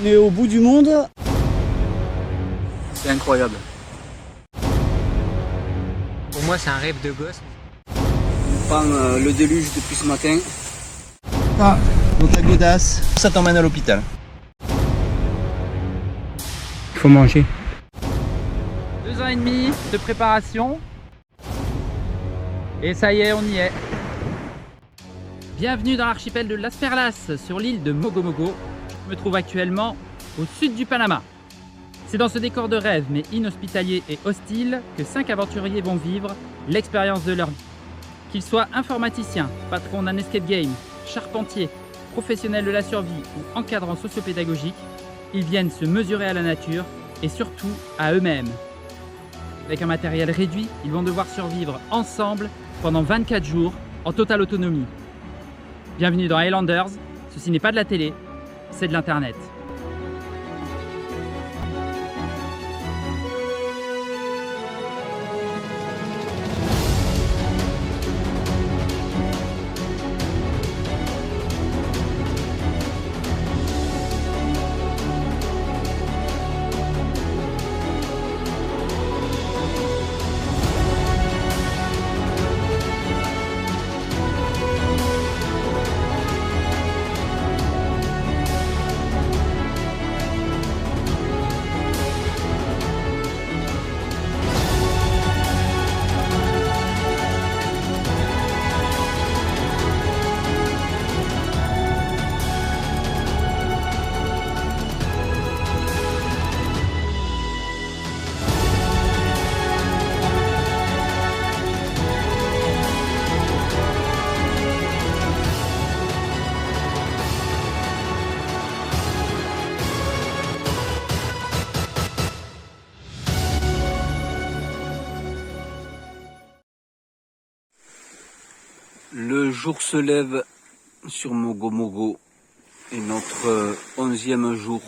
On est au bout du monde. C'est incroyable. Pour moi, c'est un rêve de gosse. On prend le déluge depuis ce matin. Ah, donc la godasse, ça t'emmène à l'hôpital. Il faut manger. 2 ans et demi de préparation. Et ça y est, on y est. Bienvenue dans l'archipel de Las Perlas, sur l'île de Mogo Mogo. Je me trouve actuellement au sud du Panama. C'est dans ce décor de rêve, mais inhospitalier et hostile, que 5 aventuriers vont vivre l'expérience de leur vie. Qu'ils soient informaticiens, patrons d'un escape game, charpentiers, professionnels de la survie ou encadrants sociopédagogiques, ils viennent se mesurer à la nature et surtout à eux-mêmes. Avec un matériel réduit, ils vont devoir survivre ensemble pendant 24 jours en totale autonomie. Bienvenue dans Highlanders, ceci n'est pas de la télé, c'est de l'internet. Le jour se lève sur Mogo Mogo et notre 11e jour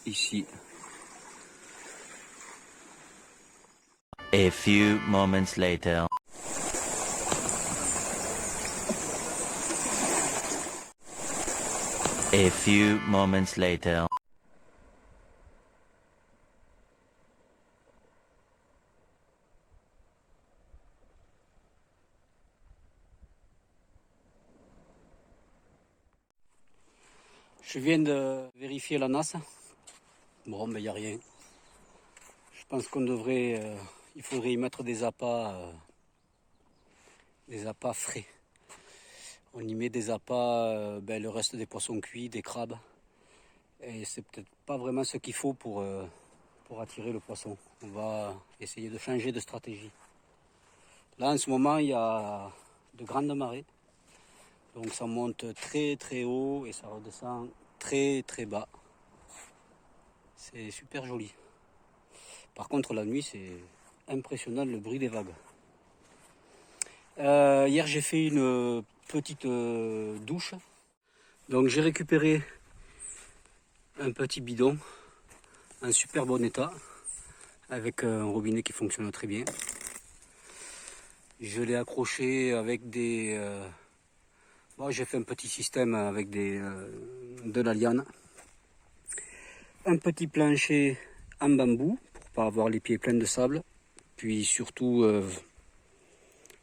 ici. A few moments later. A few moments later. Je viens de vérifier la NAS. Bon, ben il n'y a rien. Je pense qu'on devrait, il faudrait y mettre des appâts frais. On y met des appâts, le reste des poissons cuits, des crabes. Et c'est peut-être pas vraiment ce qu'il faut pour attirer le poisson. On va essayer de changer de stratégie. Là, en ce moment, il y a de grandes marées. Donc ça monte très très haut et ça redescend très très bas. C'est super joli. Par contre la nuit c'est impressionnant le bruit des vagues. Hier j'ai fait une petite douche. Donc j'ai récupéré un petit bidon en super bon état avec un robinet qui fonctionne très bien. Je l'ai accroché avec des... j'ai fait un petit système avec de la liane. Un petit plancher en bambou pour pas avoir les pieds pleins de sable. Puis surtout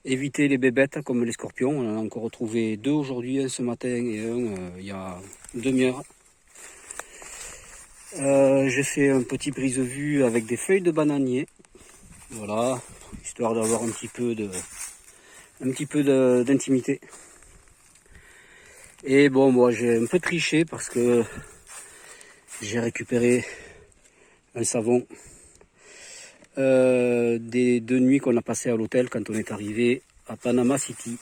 éviter les bébêtes comme les scorpions. On en a encore retrouvé 2 aujourd'hui, un ce matin et un il y a une demi-heure. J'ai fait un petit brise-vue avec des feuilles de bananier. Voilà, histoire d'avoir un petit peu d'intimité. Et bon, moi j'ai un peu triché parce que j'ai récupéré un savon des 2 nuits qu'on a passées à l'hôtel quand on est arrivé à Panama City.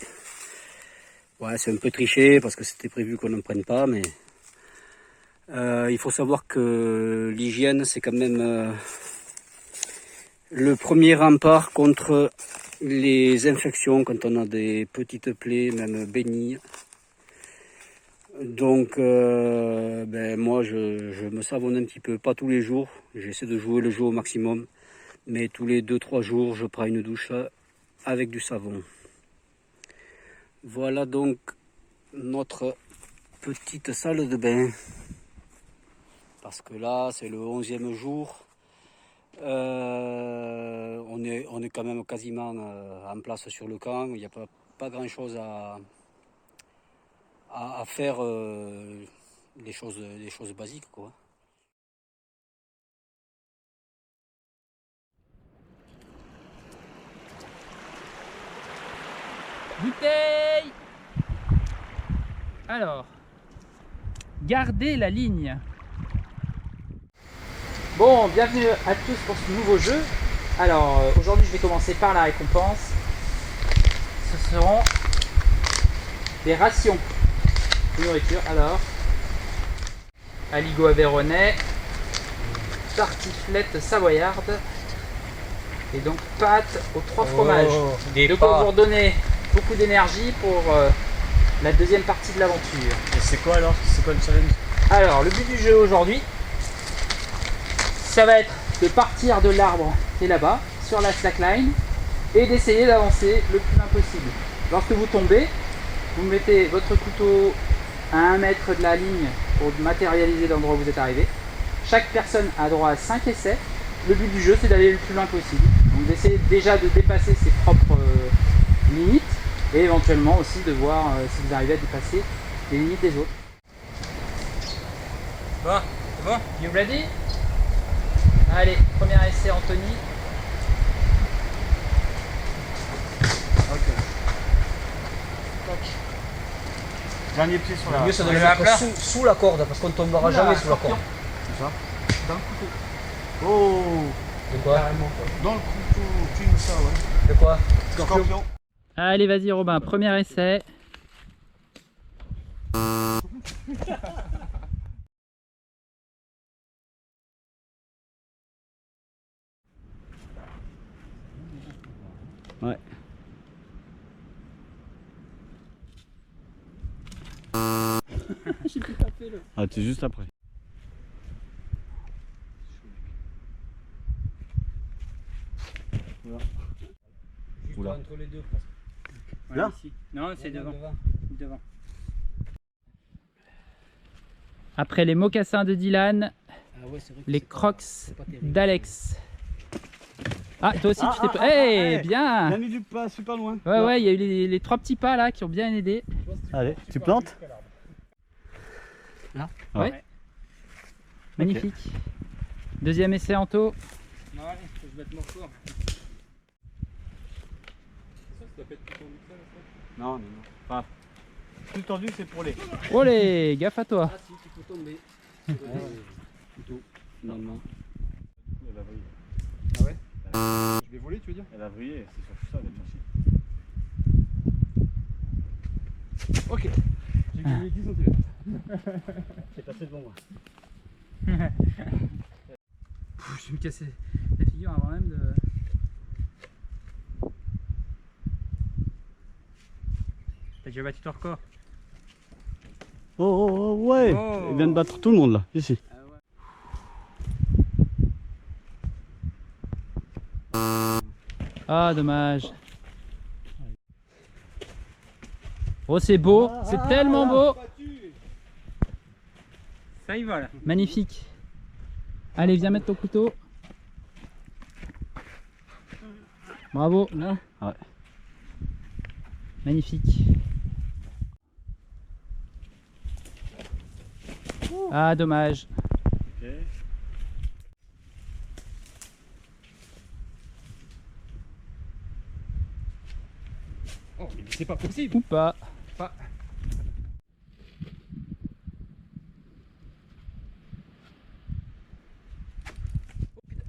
Ouais, c'est un peu triché parce que c'était prévu qu'on n'en prenne pas, mais il faut savoir que l'hygiène c'est quand même le premier rempart contre les infections quand on a des petites plaies, même bénignes. Donc moi je me savonne un petit peu, pas tous les jours, j'essaie de jouer le jeu au maximum, mais tous les 2-3 jours je prends une douche avec du savon. Voilà donc notre petite salle de bain. parce que là c'est le 11e jour. On est quand même quasiment en place sur le camp. Il n'y a pas grand chose à faire, les choses basiques, quoi. Bouteille. Alors, gardez la ligne. Bon, bienvenue à tous pour ce nouveau jeu. Alors, aujourd'hui, je vais commencer par la récompense. Ce seront des rations de nourriture. Alors, aligot aveyronais, tartiflette savoyarde et donc pâtes aux 3 fromages. De quoi vous redonner beaucoup d'énergie pour la deuxième partie de l'aventure. Et c'est quoi alors? C'est quoi le challenge? Alors, le but du jeu aujourd'hui, ça va être de partir de l'arbre qui est là-bas, sur la slackline, et d'essayer d'avancer le plus loin possible. Lorsque vous tombez, vous mettez votre couteau à 1 mètre de la ligne pour matérialiser l'endroit où vous êtes arrivé. Chaque personne a droit à 5 essais. Le but du jeu, c'est d'aller le plus loin possible. Donc d'essayer déjà de dépasser ses propres limites, et éventuellement aussi de voir si vous arrivez à dépasser les limites des autres. Bon, c'est bon? You ready? Allez, premier essai Anthony. Ok. Dernier pied sur la... mieux, ça doit être sous la corde, parce qu'on ne tombera jamais sous la corde. C'est ça? Dans le couteau. Oh! De quoi? Carrément quoi. Dans le couteau, pile ça, ouais. De quoi? Scorpion. Allez, vas-y Robin, premier essai. Ouais. J'ai pu taper le. Ah, t'es juste après. Juste Oula. entre les deux, presque. Là Ici. Non, c'est Non, devant. Après les mocassins de Dylan, Ah ouais, c'est vrai que les c'est crocs pas terrible. d'Alex. Ah, toi aussi tu t'es. ouais. Bien. Il a mis du pas super loin. Ouais, il y a eu les 3 petits pas là qui ont bien aidé. Allez, tu plantes? Là Ouais. Ouais. Magnifique. Deuxième essai Anto. Non, allez, faut que je mette mon corps. Non. Enfin, plus tendu, c'est pour les. Olé, gaffe à toi. Ah si, tu peux tomber. Plutôt, normalement. Elle a vrillé. Ah ouais? Je vais voler, tu veux dire? Elle a vrillé, c'est surtout ça, elle est chercher. Ok. J'ai gagné 10 cm. C'est passé devant moi. Je vais me casser la figure avant même de. T'as déjà battu ton record? Oh, ouais. Oh. Il vient de battre tout le monde là, ici. Ah, dommage. Oh, c'est beau, c'est tellement beau. Ça y va là. Magnifique. Allez, viens mettre ton couteau. Bravo. Ouais. Magnifique. Ah, dommage. Ok. Oh, mais c'est pas possible. Ou pas.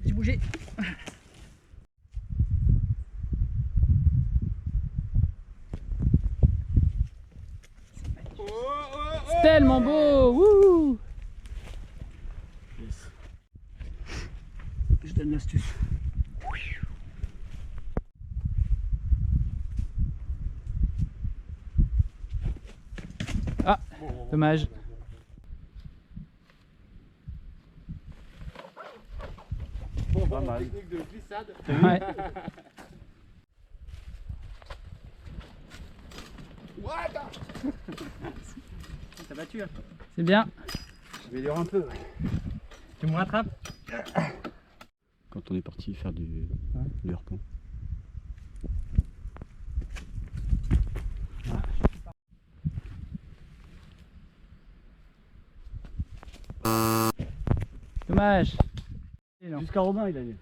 J'ai bougé. C'est tellement beau. Wouh. Yes. Je donne l'astuce. Ah, dommage. Pas mal. Technique de glissade. Ouais. T'as battu hein? C'est bien. Je vais lire un peu. Ouais. Tu me rattrapes? Quand on est parti faire du harpon. Dommage. Jusqu'à Robin, il a eu.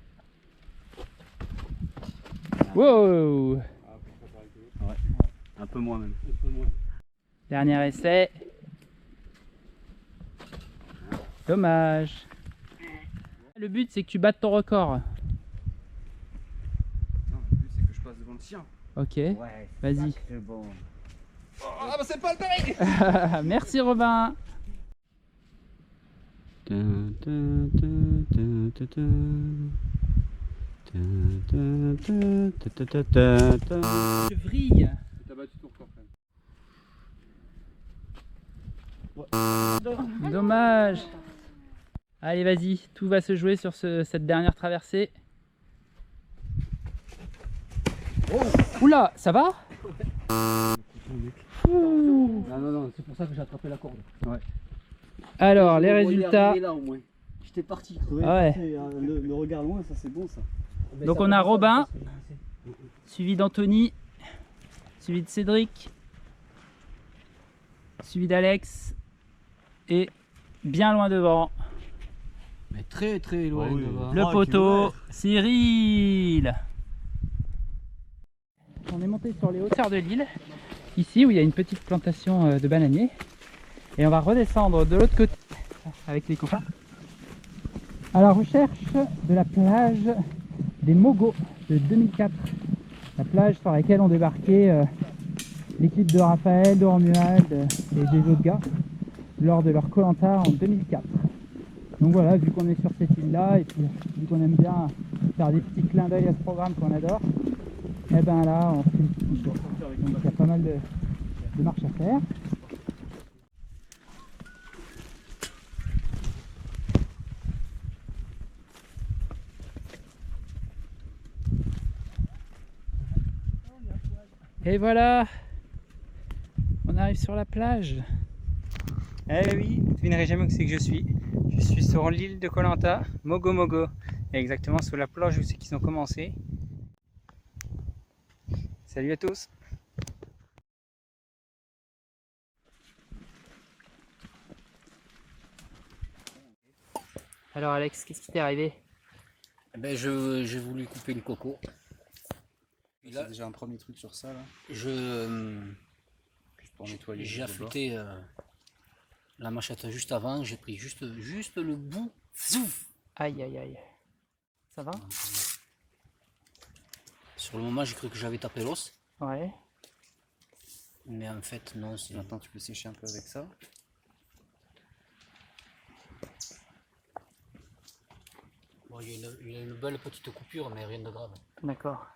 Wow. Un peu moins même. Dernier essai. Dommage. Le but c'est que tu battes ton record. Non, le but c'est que je passe devant le sien. Ok, Ouais, vas-y. c'est bon. Ah bah c'est pas le pareil. Merci Robin. Je vrille. T'as battu ton record quand même. Dommage. Allez vas-y, tout va se jouer sur cette dernière traversée. Oula, ça va? Ouh. Non, c'est pour ça que j'ai attrapé la corde. Ouais. Alors, les On va y résultats. arriver là au moins. J'étais parti. Ah ouais. Le regard loin, ça c'est bon ça. Donc on a Robin, suivi d'Anthony, suivi de Cédric, suivi d'Alex et bien loin devant, Mais très loin devant. le poteau Cyril. On est monté sur les hauteurs de l'île, ici où il y a une petite plantation de bananiers, et on va redescendre de l'autre côté avec les copains à la recherche de la plage des Mogos de 2004, la plage sur laquelle ont débarqué l'équipe de Raphaël, de Romuald et des autres gars lors de leur Koh-Lanta en 2004. Donc voilà, vu qu'on est sur cette île là et puis vu qu'on aime bien faire des petits clins d'œil à ce programme qu'on adore, et ben là on fait le petit tour. Donc il y a pas mal de marches à faire. Et voilà, on arrive sur la plage. Eh oui, tu devinerais jamais où c'est que je suis. Je suis sur l'île de Koh-Lanta, Mogo Mogo. Exactement sur la plage où c'est qu'ils ont commencé. Salut à tous. Alors Alex, qu'est-ce qui t'est arrivé? Ben j'ai voulu couper une coco. C'est déjà un premier truc sur ça là. Pour nettoyer. J'ai affûté la machette juste avant, j'ai pris juste le bout. Zouf. Aïe aïe aïe. Ça va? Sur le moment j'ai cru que j'avais tapé l'os, Ouais. mais en fait non. C'est... Maintenant tu peux sécher un peu avec ça. Bon, il y a une belle petite coupure, mais rien de grave. D'accord.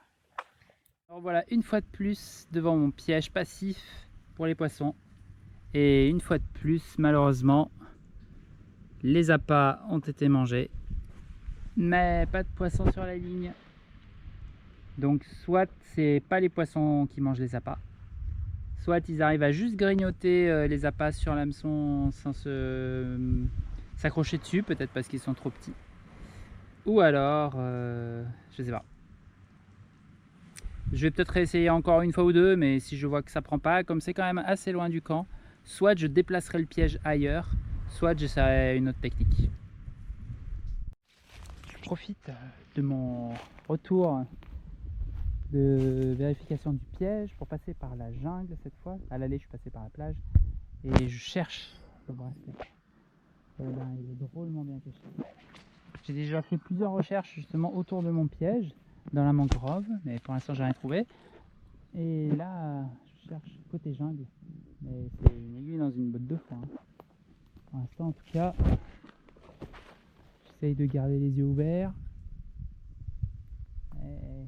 Alors voilà, une fois de plus devant mon piège passif pour les poissons. Et une fois de plus, malheureusement, les appâts ont été mangés. Mais pas de poissons sur la ligne. Donc soit c'est pas les poissons qui mangent les appâts, soit ils arrivent à juste grignoter les appâts sur l'hameçon sans s'accrocher dessus, peut-être parce qu'ils sont trop petits. Ou alors, je sais pas. Je vais peut-être réessayer encore une fois ou deux, mais si je vois que ça prend pas, comme c'est quand même assez loin du camp, soit je déplacerai le piège ailleurs, soit j'essaierai une autre technique. Je profite de mon retour de vérification du piège pour passer par la jungle cette fois. À l'aller, je suis passé par la plage et je cherche le bracelet. Eh ben, il est drôlement bien caché. J'ai déjà fait plusieurs recherches justement autour de mon piège, dans la mangrove, mais pour l'instant j'ai rien trouvé. Et là, je cherche côté jungle, mais c'est une aiguille dans une botte de foin. Pour l'instant, en tout cas, j'essaye de garder les yeux ouverts. Et...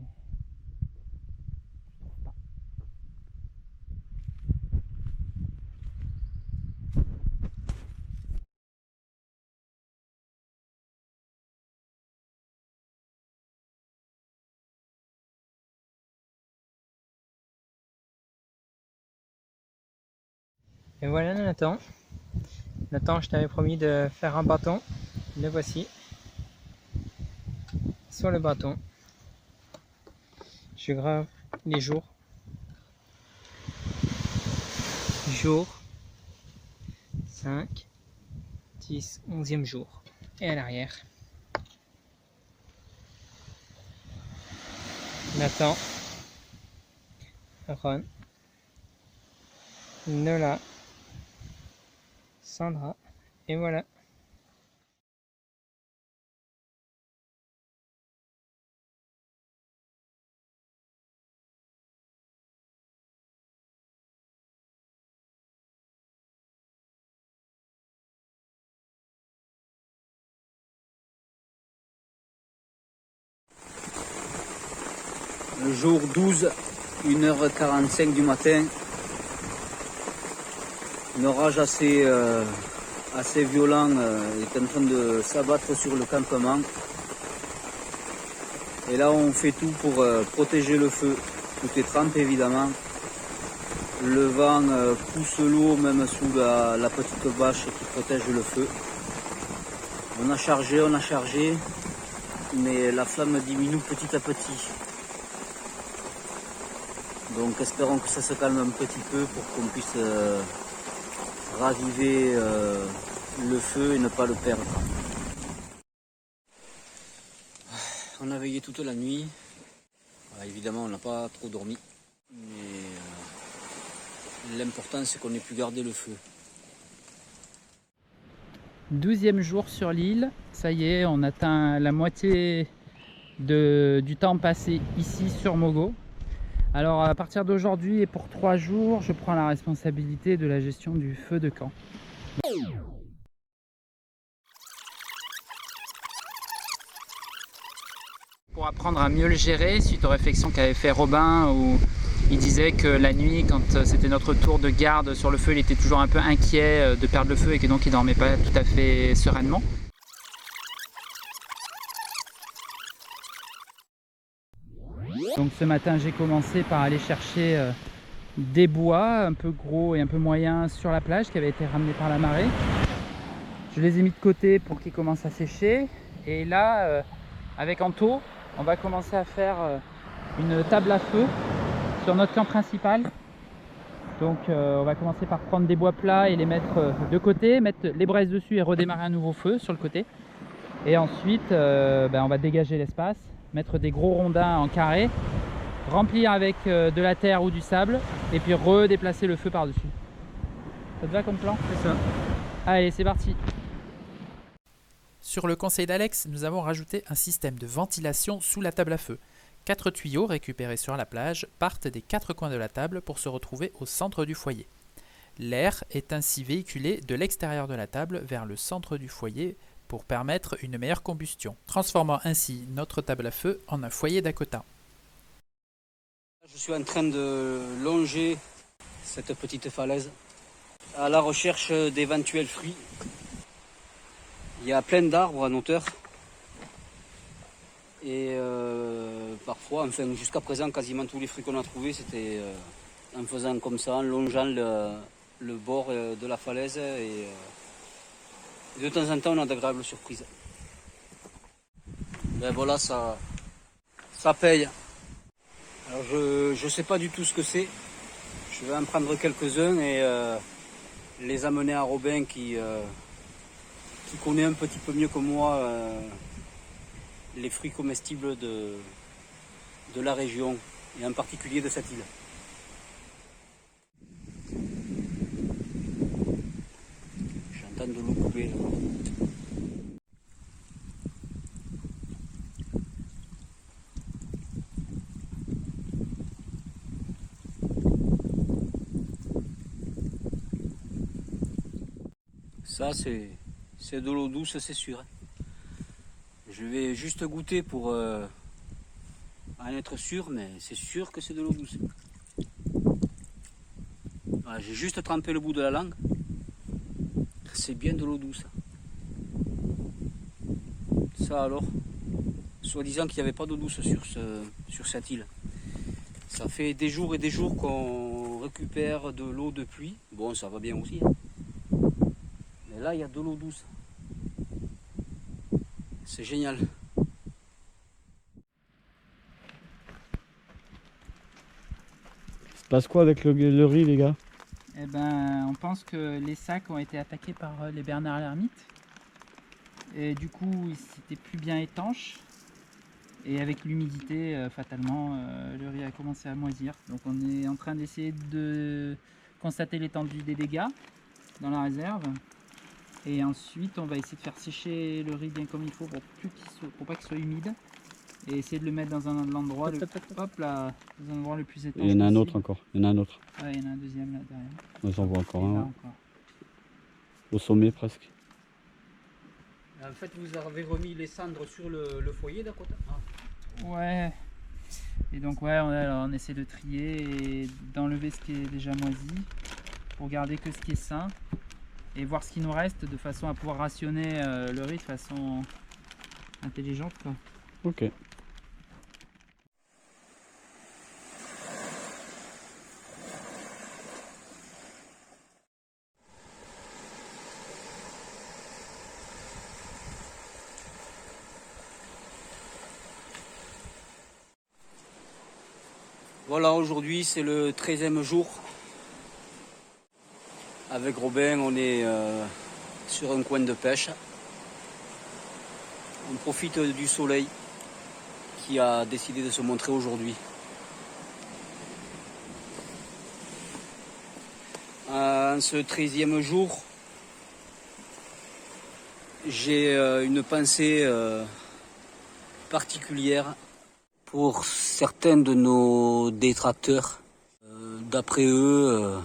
je trouve pas. Et voilà Nathan. Nathan, je t'avais promis de faire un bâton. Le voici sur le bâton. Je grave les jours. Jour 5, 10, 11e jour. Et à l'arrière, Nathan, Ron, Nola, Sandra, et voilà. Le jour 12, 1h45 du matin, un orage assez violent est en train de s'abattre sur le campement. Et là on fait tout pour protéger le feu. Tout est trempé évidemment. Le vent pousse l'eau même sous la petite bâche qui protège le feu. On a chargé, mais la flamme diminue petit à petit. Donc espérons que ça se calme un petit peu pour qu'on puisse raviver le feu et ne pas le perdre. On a veillé toute la nuit. Évidemment on n'a pas trop dormi. Mais l'important c'est qu'on ait pu garder le feu. 12e jour sur l'île, ça y est, on atteint la moitié du temps passé ici sur Mogo. Alors à partir d'aujourd'hui et pour 3 jours, je prends la responsabilité de la gestion du feu de camp. Pour apprendre à mieux le gérer, suite aux réflexions qu'avait fait Robin, où il disait que la nuit, quand c'était notre tour de garde sur le feu, il était toujours un peu inquiet de perdre le feu et que donc il dormait pas tout à fait sereinement. Donc ce matin j'ai commencé par aller chercher des bois un peu gros et un peu moyens sur la plage qui avaient été ramenés par la marée. Je les ai mis de côté pour qu'ils commencent à sécher. Et là, avec Anto, on va commencer à faire une table à feu sur notre camp principal. Donc on va commencer par prendre des bois plats et les mettre de côté, mettre les braises dessus et redémarrer un nouveau feu sur le côté. Et ensuite on va dégager l'espace, mettre des gros rondins en carré, remplir avec de la terre ou du sable et puis redéplacer le feu par-dessus. Ça te va comme plan? C'est ça. Allez, c'est parti. Sur le conseil d'Alex, nous avons rajouté un système de ventilation sous la table à feu. 4 tuyaux récupérés sur la plage partent des 4 coins de la table pour se retrouver au centre du foyer. L'air est ainsi véhiculé de l'extérieur de la table vers le centre du foyer pour permettre une meilleure combustion, transformant ainsi notre table à feu en un foyer d'Akota. Je suis en train de longer cette petite falaise à la recherche d'éventuels fruits. Il y a plein d'arbres en hauteur et parfois, enfin jusqu'à présent, quasiment tous les fruits qu'on a trouvés, c'était en faisant comme ça, en longeant le bord de la falaise et de temps en temps on a d'agréables surprises. Ben voilà, ça paye. Alors je sais pas du tout ce que c'est. Je vais en prendre quelques-uns et les amener à Robin qui connaît un petit peu mieux que moi les fruits comestibles de la région et en particulier de cette île. J'entends de l'eau couler là. Ça c'est de l'eau douce, c'est sûr. Je vais juste goûter pour en être sûr, mais c'est sûr que c'est de l'eau douce. Voilà, j'ai juste trempé le bout de la langue. C'est bien de l'eau douce. Ça alors, soi-disant qu'il n'y avait pas d'eau douce sur cette île. Ça fait des jours et des jours qu'on récupère de l'eau de pluie. Bon, ça va bien aussi. Hein. Mais là, il y a de l'eau douce. C'est génial. Se passe quoi avec le riz, les gars? Eh ben, on pense que les sacs ont été attaqués par les bernards l'ermite. Et du coup, c'était plus bien étanche. Et avec l'humidité, fatalement, le riz a commencé à moisir. Donc on est en train d'essayer de constater l'étendue des dégâts dans la réserve. Et ensuite, on va essayer de faire sécher le riz bien comme il faut pour pas qu'il soit humide. Et essayer de le mettre dans un endroit, hop là, dans un endroit le plus étanche. Il y en a un possible. autre encore. Il y en a un autre. Ouais, il y en a un deuxième là derrière. Moi j'en vois encore Et là un. encore. Au sommet presque. En fait, vous avez remis les cendres sur le foyer d'à côté. Ouais. Et donc ouais, on essaie de trier et d'enlever ce qui est déjà moisi pour garder que ce qui est sain et voir ce qui nous reste de façon à pouvoir rationner le riz de façon intelligente, quoi. Ok. Voilà, aujourd'hui c'est le 13e jour. Avec Robin, on est sur un coin de pêche. On profite du soleil qui a décidé de se montrer aujourd'hui. En ce 13e jour, j'ai une pensée particulière pour certains de nos détracteurs. D'après eux,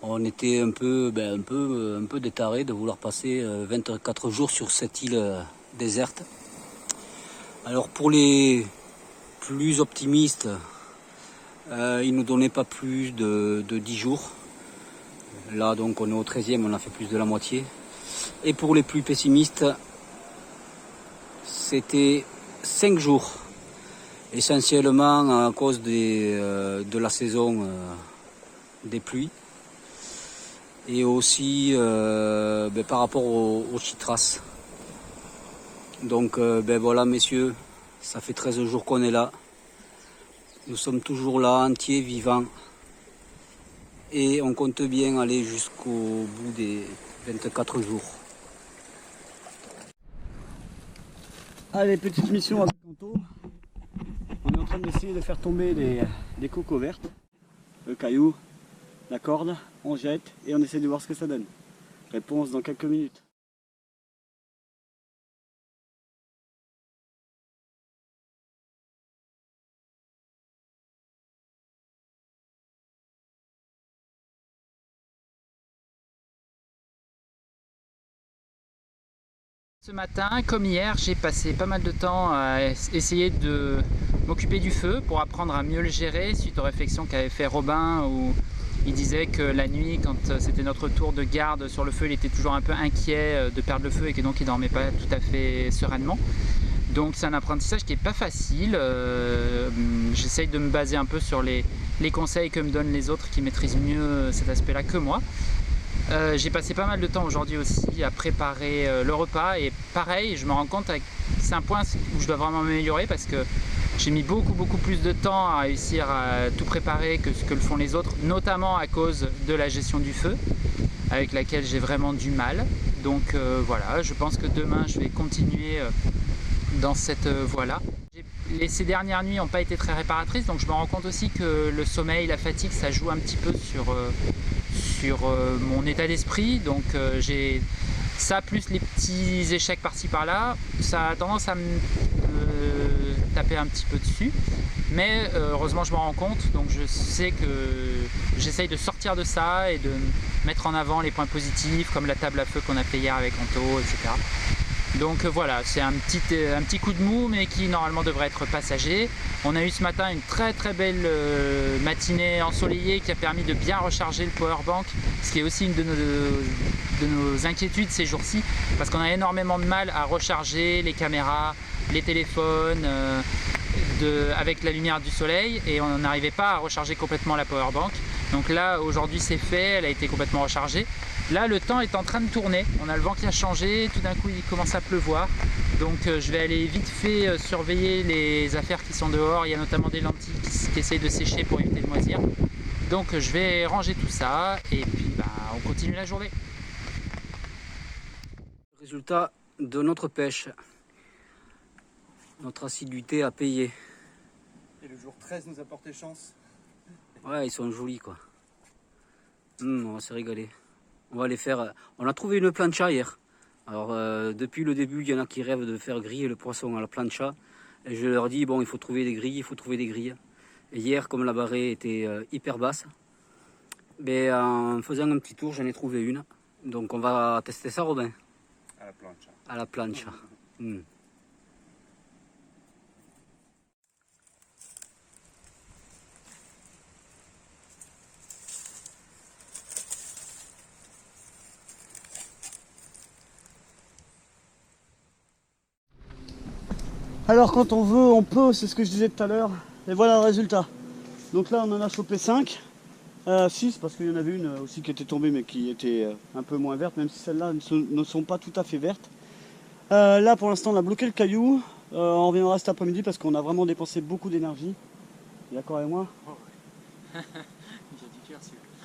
on était un peu des tarés de vouloir passer 24 jours sur cette île déserte. Alors pour les plus optimistes, ils nous donnaient pas plus de 10 jours. Là donc on est au 13e, on a fait plus de la moitié. Et pour les plus pessimistes, c'était 5 jours. Essentiellement à cause de la saison des pluies. Et aussi par rapport au chitras. Donc voilà messieurs, ça fait 13 jours qu'on est là. Nous sommes toujours là, entiers, vivants. Et on compte bien aller jusqu'au bout des 24 jours. Allez, petite mission avec Anto. On est en train d'essayer de faire tomber des cocos vertes, le caillou, la corde, on jette et on essaie de voir ce que ça donne. Réponse dans quelques minutes. Ce matin, comme hier, j'ai passé pas mal de temps à essayer de m'occuper du feu pour apprendre à mieux le gérer suite aux réflexions qu'avait fait Robin où il disait que la nuit, quand c'était notre tour de garde sur le feu, il était toujours un peu inquiet de perdre le feu et que donc il dormait pas tout à fait sereinement. Donc c'est un apprentissage qui n'est pas facile. J'essaye de me baser un peu sur les conseils que me donnent les autres qui maîtrisent mieux cet aspect-là que moi. J'ai passé pas mal de temps aujourd'hui aussi à préparer le repas et pareil, je me rends compte que c'est un point où je dois vraiment m'améliorer parce que j'ai mis beaucoup plus de temps à réussir à tout préparer que ce que le font les autres, notamment à cause de la gestion du feu avec laquelle j'ai vraiment du mal. Donc voilà, je pense que demain je vais continuer dans cette voie-là. Ces dernières nuits n'ont pas été très réparatrices, donc je me rends compte aussi que le sommeil, la fatigue, ça joue un petit peu sur mon état d'esprit. Donc j'ai ça plus les petits échecs par-ci par-là, ça a tendance à me taper un petit peu dessus. Mais heureusement je m'en rends compte, donc je sais que j'essaye de sortir de ça et de mettre en avant les points positifs comme la table à feu qu'on a fait hier avec Anto, etc. Donc voilà, c'est un petit coup de mou mais qui normalement devrait être passager. On a eu ce matin une très belle matinée ensoleillée qui a permis de bien recharger le powerbank, ce qui est aussi une de nos inquiétudes ces jours-ci, parce qu'on a énormément de mal à recharger les caméras, les téléphones avec la lumière du soleil et on n'arrivait pas à recharger complètement la powerbank. Donc là aujourd'hui c'est fait, elle a été complètement rechargée. Là le temps est en train de tourner, on a le vent qui a changé, tout d'un coup il commence à pleuvoir. Donc je vais aller vite fait surveiller les affaires qui sont dehors. Il y a notamment des lentilles qui essayent de sécher pour éviter de moisir. Donc je vais ranger tout ça et puis on continue la journée. Résultat de notre pêche. Notre assiduité a payé. Et le jour 13 nous a porté chance. Ouais, ils sont jolis quoi. On va se régaler. On va les faire. On a trouvé une plancha hier. Alors depuis le début, il y en a qui rêvent de faire griller le poisson à la plancha. Et je leur dis bon, il faut trouver des grilles, il faut trouver des grilles. Et hier, comme la marée était hyper basse, en faisant un petit tour, j'en ai trouvé une. Donc on va tester ça, Robin. À la plancha. À la plancha. Alors quand on veut, on peut, c'est ce que je disais tout à l'heure. Et voilà le résultat. Donc là on en a chopé 5. 6 parce qu'il y en avait une aussi qui était tombée mais qui était un peu moins verte, même si celles-là ne sont pas tout à fait vertes. Là pour l'instant on a bloqué le caillou. On reviendra cet après-midi parce qu'on a vraiment dépensé beaucoup d'énergie. D'accord avec moi?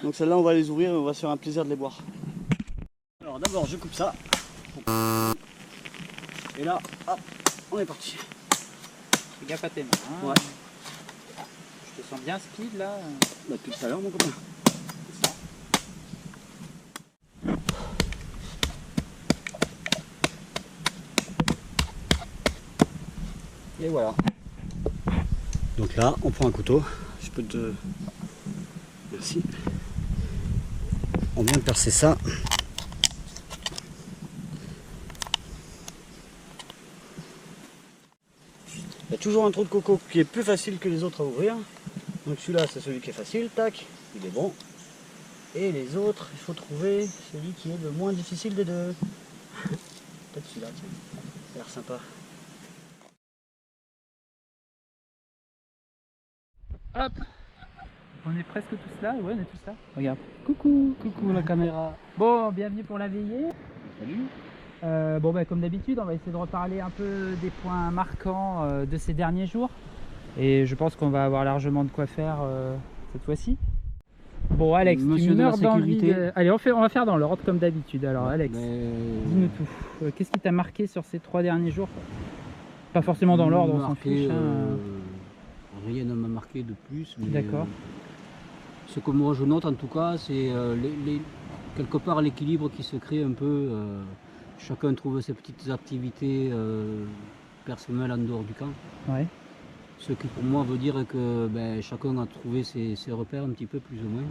Donc celles-là on va les ouvrir et on va se faire un plaisir de les boire. Alors d'abord je coupe ça. Et là, hop, on est parti. Fais gaffe à tes mains. Ouais. Je te sens bien speed là. Bah, tout à l'heure mon copain. Et voilà. Donc là, on prend un couteau. Je peux te... Merci. On vient de percer ça. Il y a toujours un trou de coco qui est plus facile que les autres à ouvrir. Donc celui-là, c'est celui qui est facile, tac, il est bon. Et les autres, il faut trouver celui qui est le moins difficile des deux. Peut-être celui-là, tiens. Ça a l'air sympa. Hop, on est presque tous là, ouais on est tous là. Regarde, coucou, coucou la caméra. Bon, bienvenue pour la veillée. Salut. Comme d'habitude, on va essayer de reparler un peu des points marquants de ces derniers jours. Et je pense qu'on va avoir largement de quoi faire cette fois-ci. Bon Alex, Monsieur tu de la meurs d'envie sécurité. de... Allez, on va faire dans l'ordre comme d'habitude. Alors Alex, dis-nous tout. Qu'est-ce qui t'a marqué sur ces 3 derniers jours? Pas forcément dans l'ordre, on s'en fiche. Rien ne m'a marqué de plus. D'accord. Ce que moi je note en tout cas, c'est quelque part l'équilibre qui se crée un peu. Chacun trouve ses petites activités personnelles en dehors du camp. Ouais. Ce qui pour moi veut dire que chacun a trouvé ses repères un petit peu plus ou moins.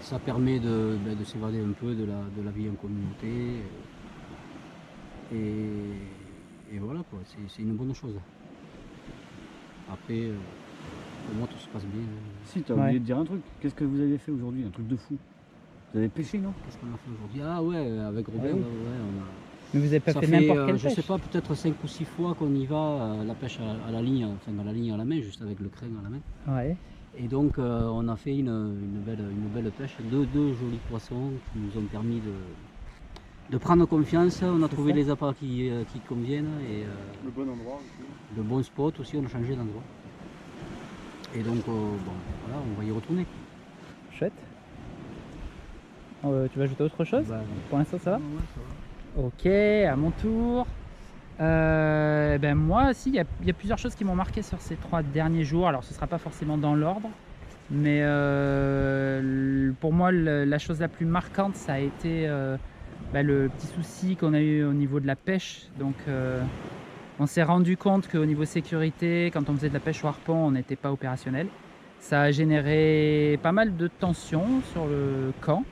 Ça permet de s'évader un peu de la vie en communauté. Et voilà quoi, c'est une bonne chose. Après, pour moi tout se passe bien. Si, t'as oublié de dire un truc. Qu'est-ce que vous avez fait aujourd'hui? Un truc de fou. Vous avez pêché, non? Qu'est-ce qu'on a fait aujourd'hui? Ah ouais, avec Robert, oui. on a... Mais vous n'avez pas Ça fait fait, n'importe quelle je pêche? sais pas, peut-être 5 ou 6 fois qu'on y va, la pêche à la ligne, enfin dans la ligne à la main, juste avec le crin à la main. Ouais. Et donc on a fait une belle pêche, deux jolis poissons qui nous ont permis de prendre confiance. On a trouvé les appâts qui conviennent et Le bon endroit aussi. le bon spot aussi, on a changé d'endroit. Et donc voilà, on va y retourner. Chouette. Tu vas ajouter autre chose? Bah, Pour l'instant ça va? ouais, ça va. Ok, à mon tour. Moi aussi, il y a plusieurs choses qui m'ont marqué sur ces 3 derniers jours. Alors ce ne sera pas forcément dans l'ordre, mais pour moi la chose la plus marquante ça a été le petit souci qu'on a eu au niveau de la pêche. Donc on s'est rendu compte qu'au niveau sécurité, quand on faisait de la pêche au harpon, on n'était pas opérationnel. Ça a généré pas mal de tensions sur le camp.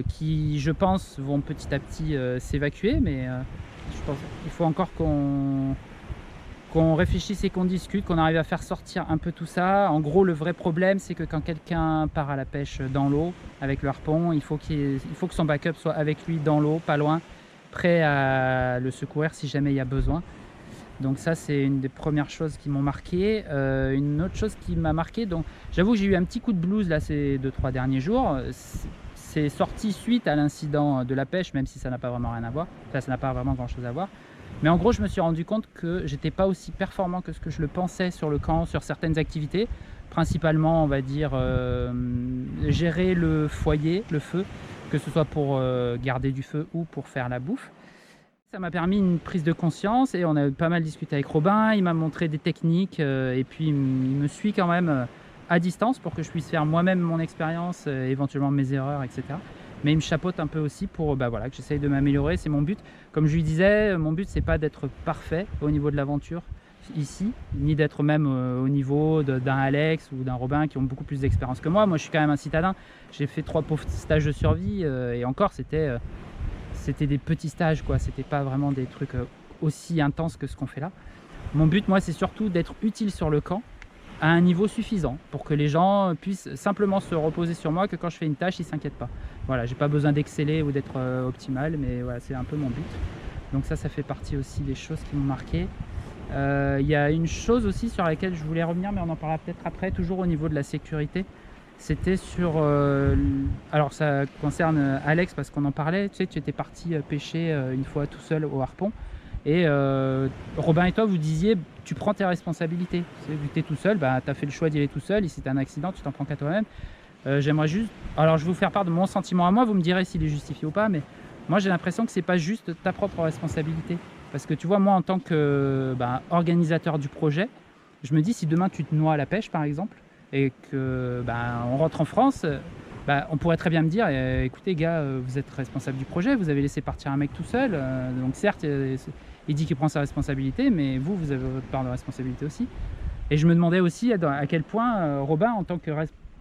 Qui je pense vont petit à petit s'évacuer, mais je pense qu'il faut encore qu'on réfléchisse et qu'on discute, qu'on arrive à faire sortir un peu tout ça. En gros, le vrai problème c'est que quand quelqu'un part à la pêche dans l'eau avec le harpon, il faut que son backup soit avec lui dans l'eau, pas loin, prêt à le secourir si jamais il y a besoin. Donc ça, c'est une des premières choses qui m'ont marqué. Une autre chose qui m'a marqué, donc j'avoue que j'ai eu un petit coup de blues là ces 2-3 derniers jours. C'est sorti suite à l'incident de la pêche, même si ça n'a pas vraiment rien à voir. Enfin, ça n'a pas vraiment grand chose à voir. Mais en gros, je me suis rendu compte que j'étais pas aussi performant que ce que je le pensais sur le camp, sur certaines activités. Principalement, on va dire, gérer le foyer, le feu, que ce soit pour garder du feu ou pour faire la bouffe. Ça m'a permis une prise de conscience et on a pas mal discuté avec Robin. Il m'a montré des techniques et puis il me suit quand même à distance pour que je puisse faire moi-même mon expérience, éventuellement mes erreurs, etc. Mais il me chapeaute un peu aussi pour voilà, que j'essaye de m'améliorer, c'est mon but. Comme je lui disais, mon but c'est pas d'être parfait au niveau de l'aventure ici, ni d'être même au niveau d'un Alex ou d'un Robin qui ont beaucoup plus d'expérience que moi. Moi je suis quand même un citadin, j'ai fait 3 pauvres stages de survie et encore c'était des petits stages, quoi. C'était pas vraiment des trucs aussi intenses que ce qu'on fait là. Mon but moi c'est surtout d'être utile sur le camp à un niveau suffisant pour que les gens puissent simplement se reposer sur moi, que quand je fais une tâche, ils ne s'inquiètent pas. Voilà, j'ai pas besoin d'exceller ou d'être optimal, mais voilà, c'est un peu mon but. Donc ça fait partie aussi des choses qui m'ont marqué. Il y a une chose aussi sur laquelle je voulais revenir, mais on en parlera peut-être après, toujours au niveau de la sécurité. C'était sur... alors ça concerne Alex parce qu'on en parlait, tu sais, tu étais parti pêcher une fois tout seul au harpon. Et Robin et toi, vous disiez, tu prends tes responsabilités. Vu que tu es tout seul, tu as fait le choix d'y aller tout seul. Et si tu as un accident, tu t'en prends qu'à toi-même. J'aimerais juste... Alors, je vais vous faire part de mon sentiment à moi. Vous me direz s'il est justifié ou pas. Mais moi, j'ai l'impression que c'est pas juste ta propre responsabilité. Parce que tu vois, moi, en tant que organisateur du projet, je me dis, si demain, tu te noies à la pêche, par exemple, et que on rentre en France... on pourrait très bien me dire, écoutez gars, vous êtes responsable du projet, vous avez laissé partir un mec tout seul, donc certes, il dit qu'il prend sa responsabilité, mais vous avez votre part de responsabilité aussi. Et je me demandais aussi à quel point Robin, en tant que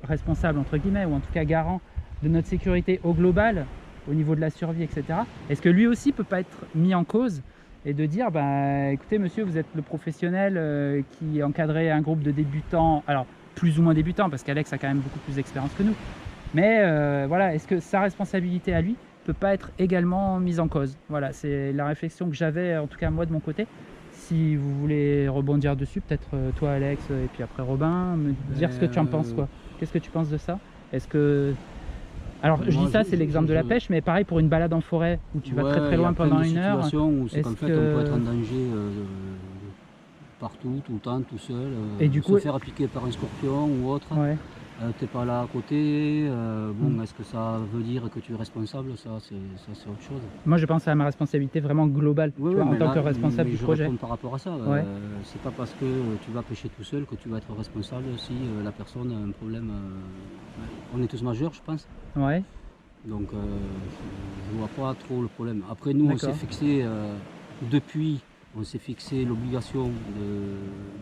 responsable, entre guillemets, ou en tout cas garant de notre sécurité au global, au niveau de la survie, etc., est-ce que lui aussi peut pas être mis en cause et de dire, écoutez monsieur, vous êtes le professionnel qui encadrait un groupe de débutants, alors plus ou moins débutants, parce qu'Alex a quand même beaucoup plus d'expérience que nous. Mais voilà, est-ce que sa responsabilité à lui peut pas être également mise en cause? Voilà, c'est la réflexion que j'avais, en tout cas moi de mon côté. Si vous voulez rebondir dessus, peut-être toi Alex et puis après Robin, me dire ce que tu en penses, quoi. Qu'est-ce que tu penses de ça? Est-ce que... Alors je dis ça, c'est l'exemple de la pêche, mais pareil pour une balade en forêt où tu vas très très loin pendant une heure. Où c'est qu'en fait on peut être en danger partout, tout le temps, tout seul, et du coup, se faire piquer par un scorpion ou autre. Ouais. T'es pas là à côté, est-ce que ça veut dire que tu es responsable? Ça c'est autre chose. Moi je pense à ma responsabilité vraiment globale, tu vois, en tant que responsable du projet. Je réponds par rapport à ça, c'est pas parce que tu vas pêcher tout seul que tu vas être responsable si la personne a un problème. On est tous majeurs, je pense. Ouais. Donc je vois pas trop le problème. Après nous on s'est fixé on s'est fixé l'obligation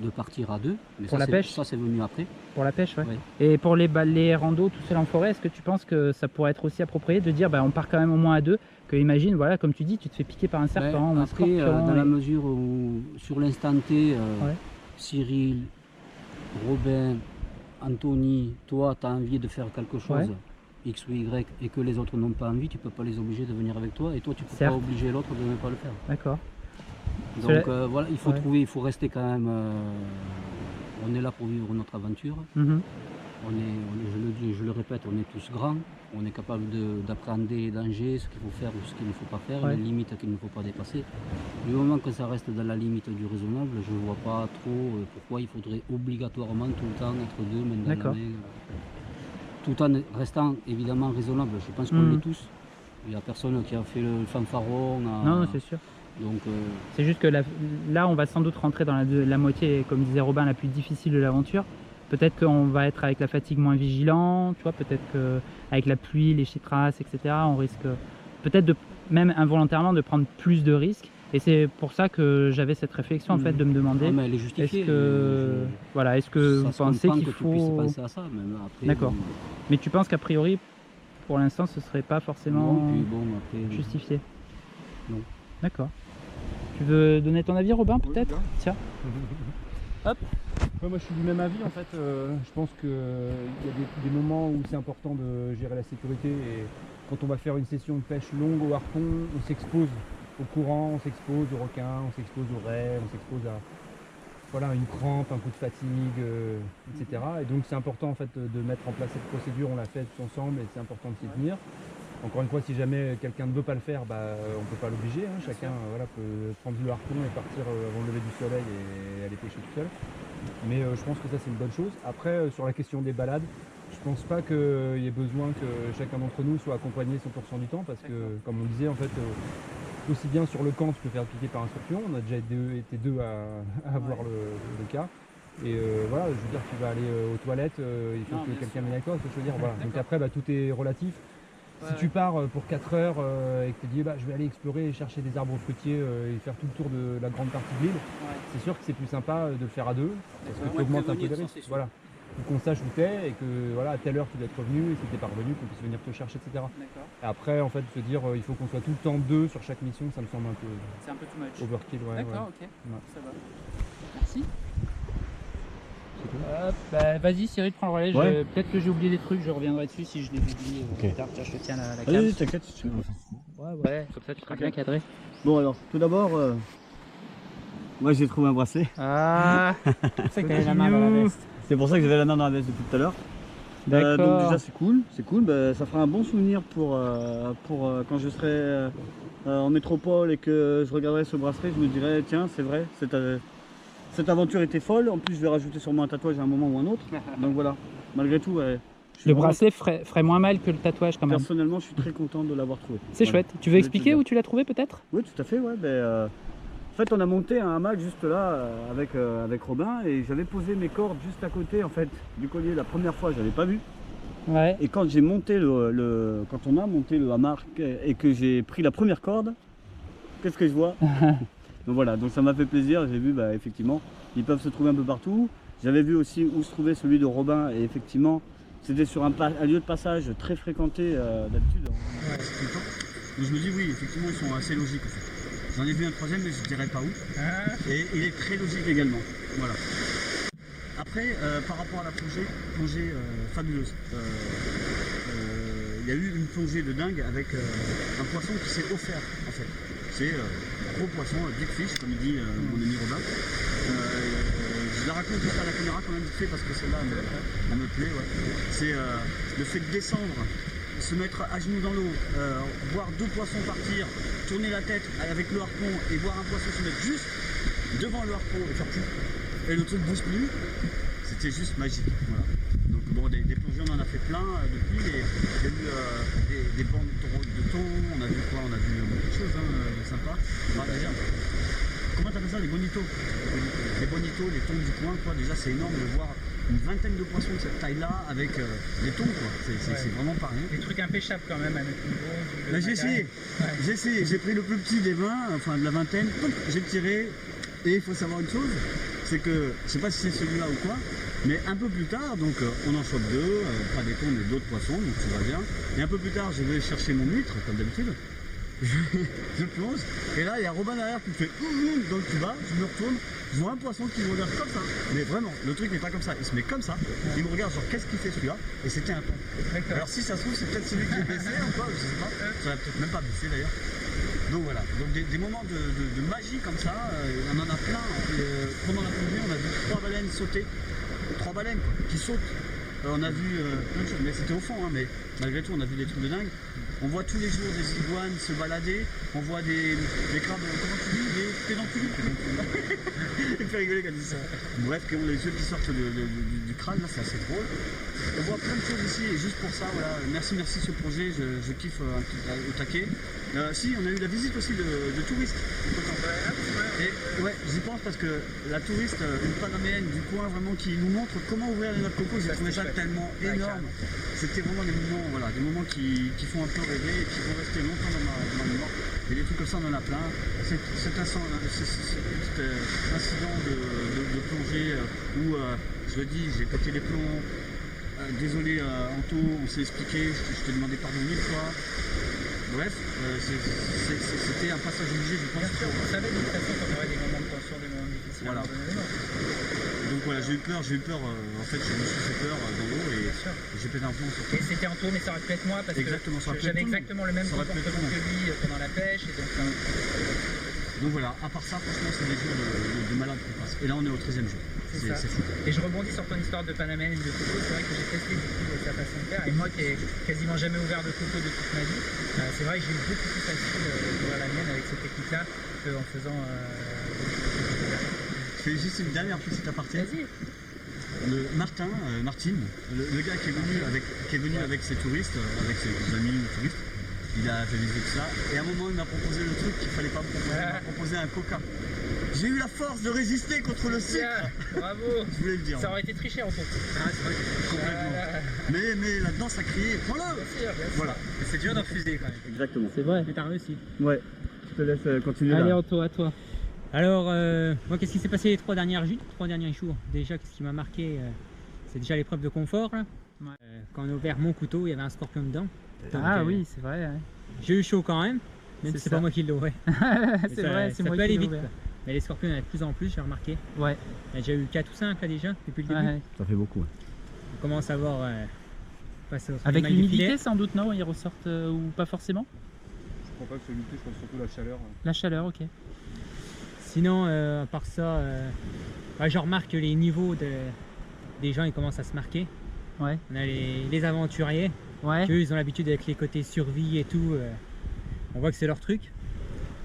de partir à 2. Mais pour la pêche? Ça c'est venu après. Pour la pêche, ouais. Et pour les randos tout seul en forêt, est-ce que tu penses que ça pourrait être aussi approprié de dire on part quand même au moins à 2, que imagine, voilà, comme tu dis, tu te fais piquer par un serpent ou un scorpion. Dans la mesure où sur l'instant T, Cyril, Robin, Anthony, toi tu as envie de faire quelque chose, X ou Y, et que les autres n'ont pas envie, tu peux pas les obliger de venir avec toi, et toi tu peux pas obliger l'autre de ne pas le faire. D'accord. Donc voilà, il faut trouver, il faut rester quand même. On est là pour vivre notre aventure. Je le répète, on est tous grands. On est capable d'appréhender les dangers, ce qu'il faut faire ou ce qu'il ne faut pas faire, les limites qu'il ne faut pas dépasser. Du moment que ça reste dans la limite du raisonnable, je ne vois pas trop pourquoi il faudrait obligatoirement tout le temps être 2 main dans la main. Tout en restant évidemment raisonnable. Je pense qu'on l'est tous. Il n'y a personne qui a fait le fanfaron. Non, c'est sûr. Donc, c'est juste que là, on va sans doute rentrer dans la moitié, comme disait Robin, la plus difficile de l'aventure. Peut-être qu'on va être avec la fatigue moins vigilant, tu vois, peut-être qu'avec la pluie, les chytras, etc., on risque peut-être même involontairement de prendre plus de risques. Et c'est pour ça que j'avais cette réflexion en fait de me demander, est-ce que vous pensez qu'il faut... penser à ça, D'accord. Mais tu penses qu'a priori, pour l'instant, ce serait pas forcément justifié? Non. D'accord. Tu veux donner ton avis, Robin, peut-être? Tiens. Hop. Moi je suis du même avis en fait. Je pense qu'il y a des moments où c'est important de gérer la sécurité, et quand on va faire une session de pêche longue au harpon, on s'expose au courant, on s'expose aux requins, on s'expose aux raies, on s'expose à voilà, une crampe, un coup de fatigue, etc. Et donc c'est important en fait de mettre en place cette procédure, on l'a fait tous ensemble et c'est important de s'y tenir. Encore une fois, si jamais quelqu'un ne veut pas le faire, on ne peut pas l'obliger. Hein. Chacun peut prendre le harpon et partir avant le lever du soleil et aller pêcher tout seul. Mais je pense que ça c'est une bonne chose. Après, sur la question des balades, je ne pense pas qu'il y ait besoin que chacun d'entre nous soit accompagné 100% du temps parce que, comme on disait, en fait, aussi bien sur le camp, tu peux faire piquer par un scorpion. On a déjà été deux à avoir le cas. Et voilà, je veux dire, tu vas aller aux toilettes, il faut que quelqu'un vienne avec toi. Je veux dire, voilà. Donc après, tout est relatif. Si tu pars pour 4 heures et que tu te dis je vais aller explorer et chercher des arbres fruitiers et faire tout le tour de la grande partie de l'île, c'est sûr que c'est plus sympa de le faire à deux parce que tu augmentes un peu les risques. Voilà. Faut qu'on sache où t'es et que voilà, à telle heure tu dois être revenu et si t'es pas revenu qu'on puisse venir te chercher, etc. Et après en fait se dire il faut qu'on soit tout le temps deux sur chaque mission, ça me semble un peu, C'est un peu too much. overkill. D'accord, ok. Ouais. Ça va. Merci. Vas-y Cyril, prends le relais. Ouais. Peut-être que j'ai oublié des trucs, je reviendrai dessus si je les oublie plus tard. Tiens, je te tiens la cam. Allez, t'inquiète, si tu veux. Ouais, comme ça tu seras bien cadré. Bon alors, tout d'abord, moi j'ai trouvé un bracelet. Ah, c'est quand même la main dans la veste. C'est pour ça que j'avais la main dans la veste depuis tout à l'heure. D'accord. Donc déjà c'est cool. Ça fera un bon souvenir pour quand je serai en métropole et que je regarderai ce bracelet, je me dirai tiens c'est vrai, cette aventure était folle. En plus je vais rajouter sûrement un tatouage à un moment ou un autre. Donc voilà, malgré tout. Le bracelet ferait moins mal que le tatouage quand même. Personnellement je suis très content de l'avoir trouvé. C'est chouette. Tu veux expliquer où tu l'as trouvé peut-être? Oui tout à fait, ouais. En fait on a monté un hamac juste là avec Robin et j'avais posé mes cordes juste à côté en fait du collier. La première fois j'avais pas vu. Ouais. Et quand j'ai monté quand on a monté le hamac et que j'ai pris la première corde, qu'est-ce que je vois? Donc voilà, donc ça m'a fait plaisir, j'ai vu effectivement, ils peuvent se trouver un peu partout. J'avais vu aussi où se trouvait celui de Robin et effectivement c'était sur un lieu de passage très fréquenté d'habitude. Donc je me dis oui, effectivement ils sont assez logiques en fait. J'en ai vu un troisième mais je ne dirais pas où. Et il est très logique également. Voilà. Après, par rapport à la plongée fabuleuse, il y a eu une plongée de dingue avec un poisson qui s'est offert en fait. C'est gros poisson, big fish comme dit mon ami Robin. Je la raconte juste à la caméra quand même vite fait parce que celle-là elle me plaît. Ouais. C'est le fait de descendre, se mettre à genoux dans l'eau, voir deux poissons partir, tourner la tête avec le harpon et voir un poisson se mettre juste devant le harpon et faire pouf. Et le truc bouge plus, c'était juste magique. Voilà. Donc bon, des plongées on en a fait plein depuis, et il y a eu des bandes de thon, on a vu quoi? On a vu beaucoup de choses sympas. Déjà, comment t'appelles ça? Les bonitos. Les bonitos, les thons du coin, quoi. Déjà c'est énorme de voir une vingtaine de poissons de cette taille-là avec des thons, quoi. C'est vraiment pas rien. Des trucs impêchables quand même à notre niveau. J'ai essayé, j'ai pris le plus petit des 20, enfin de la vingtaine, j'ai tiré, et il faut savoir une chose, c'est que, je sais pas si c'est celui-là ou quoi, mais un peu plus tard, donc on en chope deux, pas des thons mais d'autres poissons, donc tout va bien. Et un peu plus tard, je vais chercher mon huître, comme d'habitude. Je plonge, et là il y a Robin derrière qui me fait dans le tuba, je me retourne, je vois un poisson qui me regarde comme ça. Mais vraiment, le truc n'est pas comme ça, il se met comme ça, il me regarde genre qu'est-ce qu'il fait celui-là, et c'était un thon. Alors si ça se trouve, c'est peut-être celui qui est baissé ou quoi, je sais pas, ça va peut-être même pas baissé d'ailleurs. Donc voilà, donc des moments de magie comme ça, on en a plein. Pendant la plongée, on a vu 3 baleines sauter, 3 baleines quoi, qui sautent. On a vu plein de choses, mais c'était au fond, mais malgré tout on a vu des trucs de dingue. On voit tous les jours des iguanes se balader, on voit des crabes, comment tu dis, des pédoncules. Il me fait rigoler quand il dit ça. Bref, qui ont les yeux qui sortent du crâne, là c'est assez drôle. On voit plein de choses ici et juste pour ça, voilà, merci ce projet, je kiffe au taquet. Si, on a eu la visite aussi de touristes. Et ouais, j'y pense parce que la touriste, une panaméenne du coin vraiment qui nous montre comment ouvrir les noix de coco, j'ai trouvé ça tellement énorme. C'était vraiment des moments, voilà, des moments qui font un peu rêver et qui vont rester longtemps dans ma mémoire. Et des trucs comme ça, on en a plein. Cet incident de plongée où, je le dis, j'ai pété les plombs. désolé Anto, on s'est expliqué, je t'ai demandé pardon 1000 fois. Bref, c'était un passage obligé, je pense. Bien sûr, on savait de toute façon qu'on aurait des moments de tension, des moments difficiles. Voilà. Donc voilà, j'ai eu peur, en fait je me suis fait peur dans l'eau et j'ai pété un plomb surtout. Et c'était Anto, mais ça aurait pu être moi parce exactement, que j'avais exactement le même comportement que lui pendant la pêche. Et donc voilà, à part ça, franchement c'est des jours de malade qu'on passe. Et là on est au 13e jour. C'est fou. Et je rebondis sur ton histoire de Panamène et de coco, c'est vrai que j'ai testé du coup sa façon de faire. Et moi qui ai quasiment jamais ouvert de coco de toute ma vie, c'est vrai que j'ai eu beaucoup plus facile d'ouvrir la mienne avec cette technique-là qu'en faisant je fais juste une dernière petite aparté. Vas-y. Martin, le gars qui est venu avec ses touristes, avec ses amis touristes, il a fait visiter ça. Et à un moment, il m'a proposé le truc qu'il fallait pas me proposer. Il m'a proposé un coca. J'ai eu la force de résister contre le sucre. Bravo. Je voulais le dire. Ça aurait été triché en fait. C'est vrai que complètement. Mais là-dedans, ça criait. Prends-le. Bien sûr. Voilà. C'est dur d'en refuser quand même. Exactement. C'est vrai. Mais t'as réussi. Ouais. Je te laisse continuer. Allez, là. Anto, à toi. Alors, moi, qu'est-ce qui s'est passé les 3 derniers jours? Déjà, qu'est-ce qui m'a marqué, c'est déjà l'épreuve de confort. Là. Quand on a ouvert mon couteau, il y avait un scorpion dedans. Donc, Oui, c'est vrai. Ouais. J'ai eu chaud quand même si c'est pas moi qui l'ai ouvert. C'est vrai, c'est moi peut qui aller l'ai vite. ouvert. Mais les scorpions, il y en a de plus en plus, j'ai remarqué. Ouais. Il y a déjà eu 4 ou 5 là déjà, depuis le début. Ouais. Ça fait beaucoup. On commence à voir passer au Avec mailles du l'humidité filet. sans doute, non? Ils ressortent ou pas forcément? Je crois pas que c'est l'humidité, je pense surtout la chaleur. La chaleur, ok. Sinon, à part ça, je remarque que les niveaux des gens ils commencent à se marquer. Ouais. On a les aventuriers, Ouais. eux ils ont l'habitude avec les côtés survie et tout. On voit que c'est leur truc.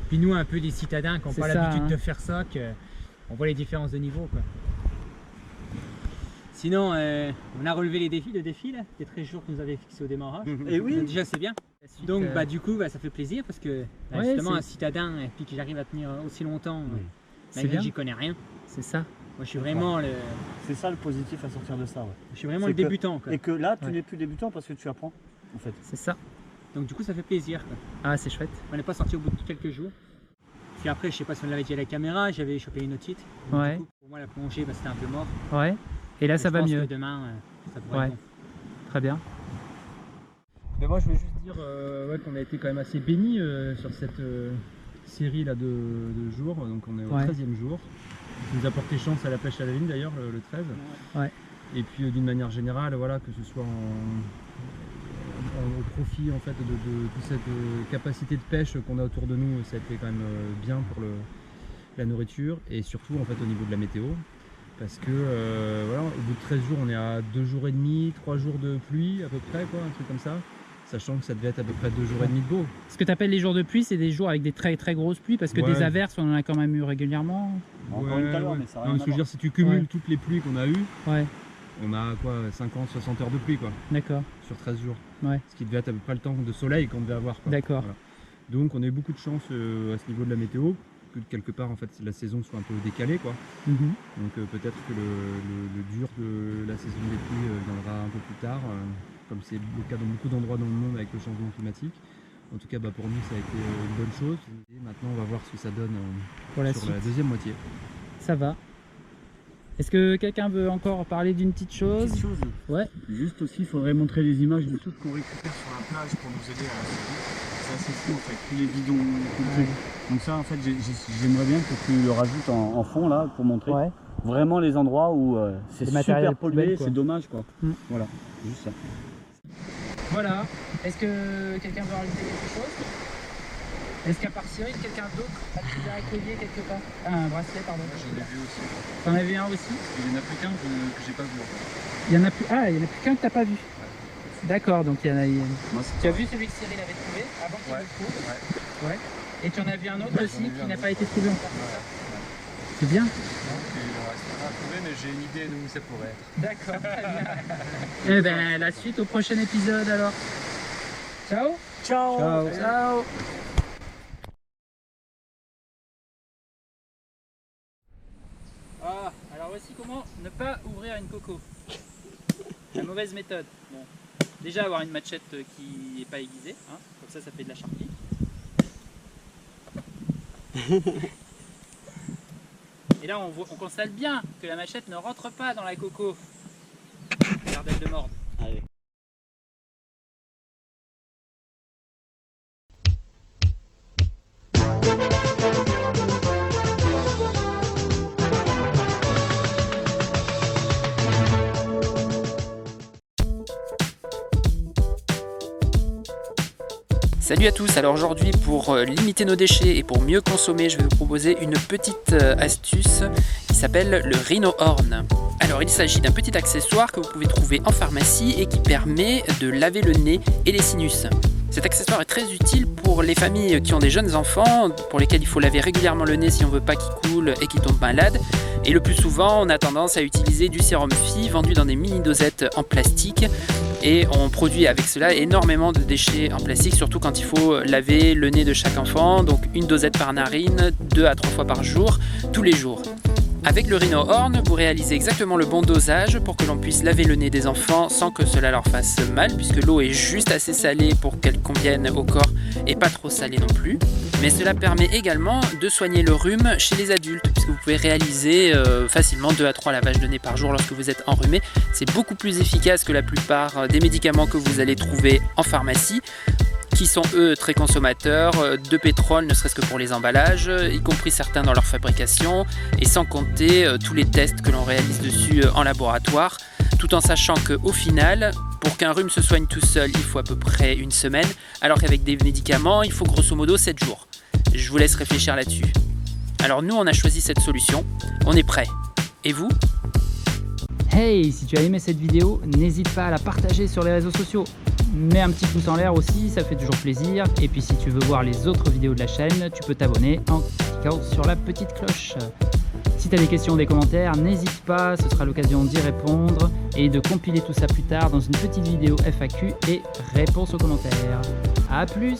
Puis nous, un peu les citadins qui n'ont C'est pas ça, l'habitude hein. de faire ça, on voit les différences de niveau, quoi. Sinon, on a relevé les défis, le défi là, des 13 jours que nous avait fixé au démarrage. Et oui. Donc, déjà c'est bien. Donc du coup ça fait plaisir parce que Ouais, justement c'est- un citadin et puis que j'arrive à tenir aussi longtemps, C'est malgré bien. que j'y connais rien. C'est ça. Moi je suis vraiment le, C'est ça le positif à sortir de ça. Ouais. je suis vraiment C'est le que- débutant, quoi. Et que là, tu Ouais. n'es plus débutant parce que tu apprends, en fait. C'est ça. Donc du coup ça fait plaisir, quoi. Ah, c'est chouette. On n'est pas sorti au bout de quelques jours. Puis après je sais pas si on l'avait dit à la caméra, j'avais chopé une otite. Donc, Ouais. du coup, pour moi la plongée c'était un peu mort. Ouais. Et là, Mais ça je va pense mieux. que demain ça pourrait Ouais. être bon. Très bien. Mais moi je voulais juste dire qu'on a été quand même assez bénis sur cette série là de jours, donc on est au Ouais. 13e jour. Ça nous a porté chance à la pêche à la ligne d'ailleurs le 13. Ouais. Et puis d'une manière générale, voilà, que ce soit au profit en fait de toute cette capacité de pêche qu'on a autour de nous, ça a été quand même bien pour la nourriture et surtout en fait au niveau de la météo. Parce que voilà, au bout de 13 jours, on est à 2 jours et demi, 3 jours de pluie à peu près, quoi, un truc comme ça. Sachant que ça devait être à peu près 2 jours et demi de beau. Ce que tu appelles les jours de pluie, c'est des jours avec des très très grosses pluies parce que Ouais. des averses, on en a quand même eu régulièrement. Encore une tout à l'heure, mais ça a Non, rien mais ce à que je veux voir. dire, si tu cumules Ouais. toutes les pluies qu'on a eues, Ouais, on a quoi, 50, 60 heures de pluie quoi, d'accord. sur 13 jours. Ouais. Ce qui devait être à peu près le temps de soleil qu'on devait avoir. Quoi. D'accord. Voilà. Donc on a eu beaucoup de chance à ce niveau de la météo, que quelque part en fait la saison soit un peu décalée quoi. Mhm. Donc peut-être que le dur de la saison des pluies viendra un peu plus tard, comme c'est le cas dans beaucoup d'endroits dans le monde avec le changement climatique. En tout cas pour nous ça a été une bonne chose. Et maintenant on va voir ce que ça donne Pour la sur suite. la deuxième moitié. Ça va. Est-ce que quelqu'un veut encore parler d'une petite chose? Petite chose. Ouais. Juste aussi, il faudrait montrer les images de tout ce qu'on récupère sur la plage pour nous aider à la survie. C'est assez fou en fait, tous les bidons, tout le truc. Donc ça en fait, j'aimerais bien que tu le rajoutes en fond là pour montrer Ouais. vraiment les endroits où c'est Les matériels super pollué, poubelles, quoi. c'est dommage quoi. Mm. Voilà, juste ça. Voilà. Est-ce que quelqu'un veut rajouter quelque chose? Est-ce qu'à part Cyril, quelqu'un d'autre a trouvé un collier quelque part? Ah, un bracelet, pardon. J'en ai vu aussi. T'en as vu un aussi? Il n'y en a plus qu'un que j'ai pas vu encore. Il y en a plus. Ah, il y en a plus qu'un que t'as pas vu. D'accord, donc il y en a. Moi, Tu as vu celui que Cyril avait trouvé avant qu'il le trouve? Ouais. Et tu en as vu un autre aussi qui n'a pas été trouvé encore. C'est bien. Il restera à trouver, mais j'ai une idée de où ça pourrait être. D'accord, très bien. Eh ben, la suite au prochain épisode alors. Ciao. Ciao. Ciao. Ciao. Ah, alors voici comment ne pas ouvrir une coco. La mauvaise méthode. Bon. Déjà avoir une machette qui n'est pas aiguisée, hein, comme ça fait de la charpie. Et là on constate bien que la machette ne rentre pas dans la coco. Regarde elle de mordre. Allez. Salut à tous, alors aujourd'hui pour limiter nos déchets et pour mieux consommer, je vais vous proposer une petite astuce qui s'appelle le Rhino Horn. Alors il s'agit d'un petit accessoire que vous pouvez trouver en pharmacie et qui permet de laver le nez et les sinus. Cet accessoire est très utile pour les familles qui ont des jeunes enfants, pour lesquels il faut laver régulièrement le nez si on ne veut pas qu'ils coulent et qu'ils tombent malades. Et le plus souvent, on a tendance à utiliser du sérum Phi vendu dans des mini dosettes en plastique. Et on produit avec cela énormément de déchets en plastique, surtout quand il faut laver le nez de chaque enfant. Donc une dosette par narine, 2 à 3 fois par jour, tous les jours. Avec le Rhino Horn, vous réalisez exactement le bon dosage pour que l'on puisse laver le nez des enfants sans que cela leur fasse mal, puisque l'eau est juste assez salée pour qu'elle convienne au corps et pas trop salée non plus. Mais cela permet également de soigner le rhume chez les adultes, puisque vous pouvez réaliser facilement 2 à 3 lavages de nez par jour lorsque vous êtes enrhumé. C'est beaucoup plus efficace que la plupart des médicaments que vous allez trouver en pharmacie, qui sont eux très consommateurs de pétrole, ne serait-ce que pour les emballages, y compris certains dans leur fabrication, et sans compter tous les tests que l'on réalise dessus en laboratoire, tout en sachant qu'au final, pour qu'un rhume se soigne tout seul, il faut à peu près une semaine, alors qu'avec des médicaments, il faut grosso modo 7 jours. Je vous laisse réfléchir là-dessus. Alors nous, on a choisi cette solution, on est prêts. Et vous ? Hey, si tu as aimé cette vidéo, n'hésite pas à la partager sur les réseaux sociaux. Mets un petit pouce en l'air aussi, ça fait toujours plaisir. Et puis si tu veux voir les autres vidéos de la chaîne, tu peux t'abonner en cliquant sur la petite cloche. Si tu as des questions ou des commentaires, n'hésite pas, ce sera l'occasion d'y répondre et de compiler tout ça plus tard dans une petite vidéo FAQ et réponse aux commentaires. A plus!